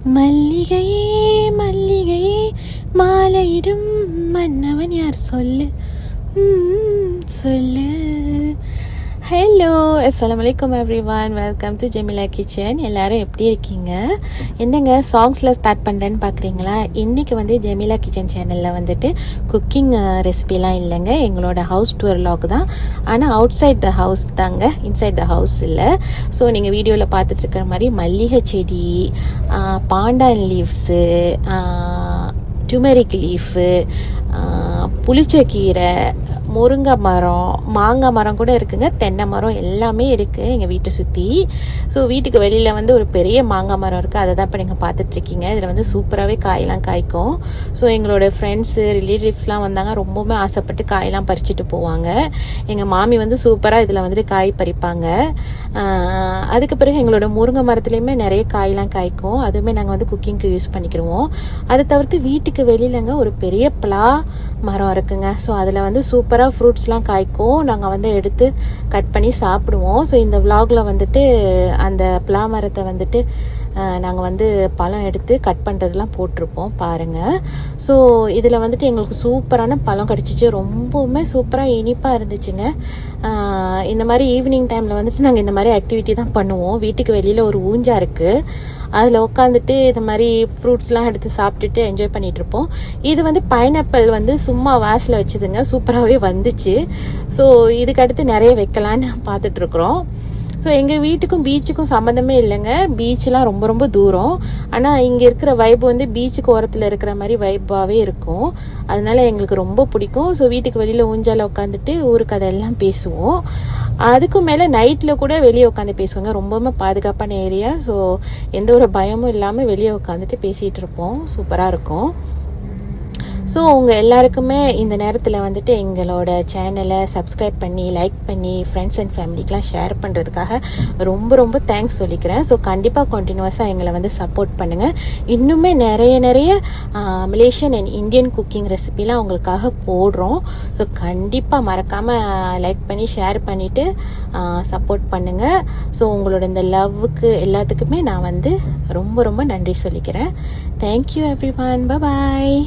மல்லிகையே மல்லிகையே மாலையிடும் மன்னவன் யார் சொல்லு சொல்லு. ஹலோ, அஸ்ஸலாமுஅலைக்கும் everyone, welcome to Jamila kitchen. எல்லோரும் எப்படி இருக்கீங்க? என்னங்க சாங்ஸில் ஸ்டார்ட் பண்ணுறேன்னு பார்க்குறீங்களா? இன்றைக்கி வந்து ஜெமிலா கிச்சன் சேனலில் வந்துட்டு குக்கிங் ரெசிபிலாம் இல்லைங்க, எங்களோட ஹவுஸ் டூர் வ்ளாக் தான். ஆனால் அவுட் சைட் த ஹவுஸ் தாங்க, இன்சைட் த ஹவுஸ் இல்லை. ஸோ நீங்கள் வீடியோவில் பார்த்துட்டு இருக்கிற மாதிரி மல்லிகை செடி, பாண்டான் லீவ்ஸு, டூமெரிக் லீஃபு, புளிச்சக்கீரை, முருங்கை மரம், மாங்காய் மரம் கூட இருக்குங்க, தென்னை மரம் எல்லாமே இருக்குது எங்கள் வீட்டை சுற்றி. ஸோ வீட்டுக்கு வெளியில் வந்து ஒரு பெரிய மாங்காய் மரம் இருக்குது, அதை தான் இப்போ நீங்கள் பார்த்துட்ருக்கீங்க. இதில் வந்து சூப்பராகவே காயெல்லாம் காய்க்கும். ஸோ எங்களோட ஃப்ரெண்ட்ஸு ரிலேட்டிவ்ஸ்லாம் வந்தாங்க, ரொம்பவுமே ஆசைப்பட்டு காயெல்லாம் பறிச்சுட்டு போவாங்க. எங்கள் மாமி வந்து சூப்பராக இதில் வந்துட்டு காய் பறிப்பாங்க. அதுக்கு பிறகு எங்களோட முருங்கை மரத்துலேயுமே நிறைய காயெல்லாம் காய்க்கும், அதுவுமே நாங்கள் வந்து குக்கிங்க்கு யூஸ் பண்ணிக்கிடுவோம். அதை தவிர்த்து வீட்டுக்கு வெளியிலங்க ஒரு பெரிய பலா மரம் இருக்குங்க. ஸோ அதில் வந்து சூப்பராக ஃப்ரூட்ஸ்லாம் காய்க்கும், நாங்கள் வந்து எடுத்து கட் பண்ணி சாப்பிடுவோம். ஸோ இந்த விலாகில் வந்துட்டு அந்த பலா மரத்தை வந்துட்டு நாங்கள் வந்து பழம் எடுத்து கட் பண்ணுறதுலாம் போட்டிருப்போம் பாருங்கள். ஸோ இதில் வந்துட்டு எங்களுக்கு சூப்பரான பழம் கிடச்சிச்சு, ரொம்பவுமே சூப்பராக இனிப்பாக இருந்துச்சுங்க. இந்த மாதிரி ஈவினிங் டைமில் வந்துட்டு நாங்கள் இந்த மாதிரி ஆக்டிவிட்டி தான் பண்ணுவோம். வீட்டுக்கு வெளியில் ஒரு ஊஞ்சா இருக்குது, அதில் உட்காந்துட்டு இந்த மாதிரி ஃப்ரூட்ஸ்லாம் எடுத்து சாப்பிட்டுட்டு என்ஜாய் பண்ணிகிட்ருப்போம். இது வந்து பைனாப்பிள் வந்து சும்மா வாஸில் வச்சுதுங்க, சூப்பராகவே வந்துச்சு. ஸோ இதுக்கு அடுத்து நிறைய வைக்கலான்னு பார்த்துட்ருக்குறோம். ஸோ எங்கள் வீட்டுக்கும் பீச்சுக்கும் சம்மந்தமே இல்லைங்க, பீச்செலாம் ரொம்ப ரொம்ப தூரம். ஆனால் இங்கே இருக்கிற வைப் வந்து பீச்சுக்கு ஓரத்தில் இருக்கிற மாதிரி வைப்பாகவே இருக்கும், அதனால எங்களுக்கு ரொம்ப பிடிக்கும். ஸோ வீட்டுக்கு வெளியில் ஊஞ்சால உட்காந்துட்டு ஊருக்கு அதெல்லாம் பேசுவோம். அதுக்கும் மேலே நைட்டில் கூட வெளியே உட்காந்து பேசுவாங்க, ரொம்பவுமே பாதுகாப்பான ஏரியா. ஸோ எந்த ஒரு பயமும் இல்லாமல் வெளியே உட்காந்துட்டு பேசிகிட்டு இருப்போம், சூப்பராக இருக்கும். ஸோ உங்கள் எல்லாருக்குமே இந்த நேரத்தில் வந்துட்டு எங்களோட சேனலை சப்ஸ்கிரைப் பண்ணி லைக் பண்ணி ஃப்ரெண்ட்ஸ் அண்ட் ஃபேமிலிக்கெலாம் ஷேர் பண்ணுறதுக்காக ரொம்ப ரொம்ப தேங்க்ஸ் சொல்லிக்கிறேன். ஸோ கண்டிப்பாக கண்டினியூஸாக எங்களை வந்து சப்போர்ட் பண்ணுங்கள். இன்னுமே நிறைய மலேசியன் அண்ட் இந்தியன் குக்கிங் ரெசிபிலாம் உங்களுக்காக போடுறோம். ஸோ கண்டிப்பாக மறக்காமல் லைக் பண்ணி ஷேர் பண்ணிவிட்டு சப்போர்ட் பண்ணுங்கள். ஸோ உங்களோட இந்த லவ்வுக்கு எல்லாத்துக்குமே நான் வந்து ரொம்ப ரொம்ப நன்றி சொல்லிக்கிறேன். தேங்க்யூ எவ்ரிவான், பாய்.